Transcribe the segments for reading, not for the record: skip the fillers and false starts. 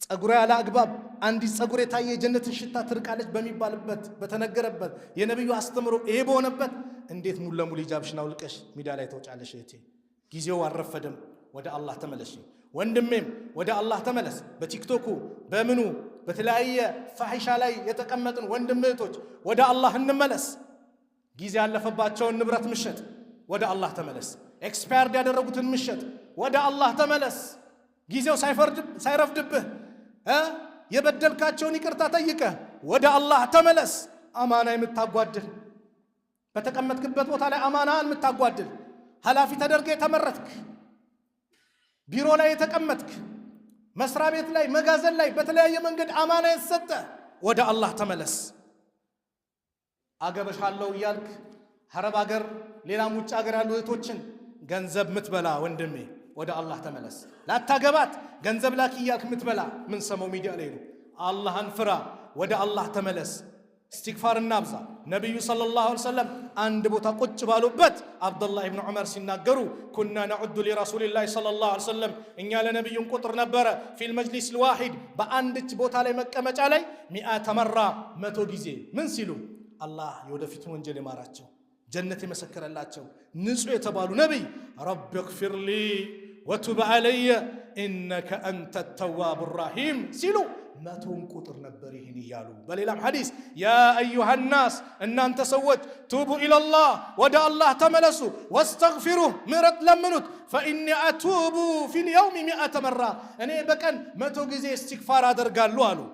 ጸጉር ያለ አግባብ አንዲት ጸጉር የታየ የጀነትን ሽታ ትርቃለች በሚባልበት በተነገረበት የነብዩ አስተምሮ ይሄ በሆነበት እንዴት ሙሉ ለሙሉ ሂጃብሽን አውልቀሽ ሚዲያ ላይ ተወጫለሽ? እህቴ ጊዜው አልረፈደም። ወደ አላህ ተመለሽ ወንድሜም፣ ወደ አላህ ተመለስ። በቲክቶኩ በምኑ በተለያየ ፋሂሻ ላይ የተቀመጥን ወንድም እህቶች ወደ አላህ እንመለስ። ጊዜ ያለፈባቸውን ንብረት ምሸጥ፣ ወደ አላህ ተመለስ። ኤክስፓየርድ ያደረጉትን ምሸጥ፣ ወደ አላህ ተመለስ። ጊዜው ሳይረፍድብህ የበደልካቸውን ይቅርታ ጠይቀህ ወደ አላህ ተመለስ። አማና የምታጓድል በተቀመጥክበት ቦታ ላይ አማና የምታጓድል ኃላፊ ተደርገህ የተመረጥክ ቢሮ ላይ የተቀመጥክ መስሪያ ቤት ላይ መጋዘን ላይ በተለያየ መንገድ አማና የተሰጠ ወደ አላህ ተመለስ። አገበሻለሁ እያልክ ሐረብ ሀገር ሌላም ውጭ ሀገር ያሉ እህቶችን ገንዘብ ምትበላ ወንድሜ ወደ አላህ ተመለስ። ላታገባት ገንዘብ ላኪ እያልክ ምትበላ ምን ሰማው ሚዲያ ላይ ነው። አላህን ፍራ፣ ወደ አላህ ተመለስ። استغفار النابزة نبي صلى الله عليه وسلم عند بوتا قج بالوبت عبد الله بن عمر سيناغرو كنا نعد لرسول الله صلى الله عليه وسلم إن يا لنبي قطر نبرة في المجلس الواحد بأندت بوتا لي مكة علي 100 مرة متو جزي من سيلو الله يودفت وانجلي ماراتشو جنتي مسكر اللاتشو نسو يتبالو نبي رب اغفر لي وتب علي إنك أنت التواب الرحيم سيلو ما تنقطر نبريهن يالو بل إلى حديث يا أيها الناس أن أنت سوت توبوا إلى الله ودع الله تملسوا واستغفروه مرت لمنوت فإني أتوب في اليوم 100 مرة أنا بكن ما توجزي استغفار هذا قالوا له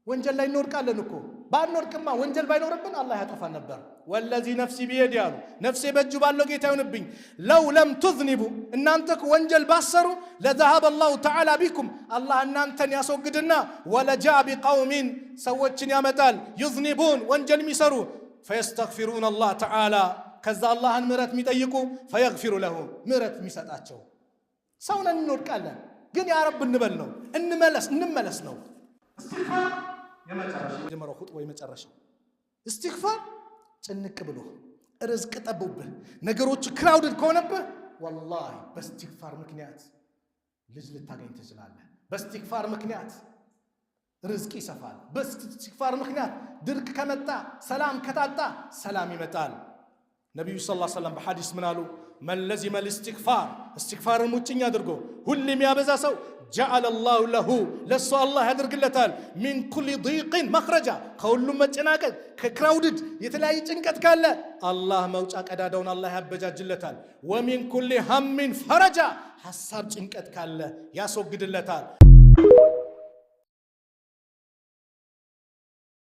وانجل لا ينور قال لنكو بعد نور كما وانجل باين ربنا الله يطفى النبر والذي نفسي بيدي قالوا نفسي بجبال له جيت ينبين لو لم تذنبوا ان انتك وانجل باصروا لذهب الله تعالى بكم الله ان انت يسوقدنا ولا جاء بقوم سوتشن يا متال يذنبون وانجل ميسروا فيستغفرون الله تعالى كذا الله مرت ميطيقوا فيغفر لهم مرت ميسطاچو سونا نور قال ግን ያ ረብ እንበል ነው እንመለስ ነው استغفار የመጨረሻው ኹጥባ የመጨረሻው استغفار ጭንቅ ብሎ ርዝቅ ጠቦብህ ነገሮች ክራውድድ ከሆነብህ والله በእስትግፋር ምክንያት ልጅ ልታገኝ ትችላለህ በእስትግፋር ምክንያት ርዝቅ ይሰፋል በእስትግፋር ምክንያት ድርቅ ከመጣ ሰላም ከታጣ ሰላም ይመጣል ነብዩ ሰለላሁ ዐለይሂ ወሰለም በሐዲስ ምን አሉ من لزم الاستغفار استغفار ሙጭኛ አድርጎ ሁሌም ያበዛ ሰው جعل الله له لسو الله ያደርግለታል من كل ضيق مخرجا ከሁሉም መጨናቀቅ ከክራውድድ የተለያየ ጭንቀት ካለ አላህ መውጫ ቀዳዳውን አላህ ያበጃጅለታል ومن كل هم فرجا ሐሳብ ጭንቀት ካለ ያስወግድለታል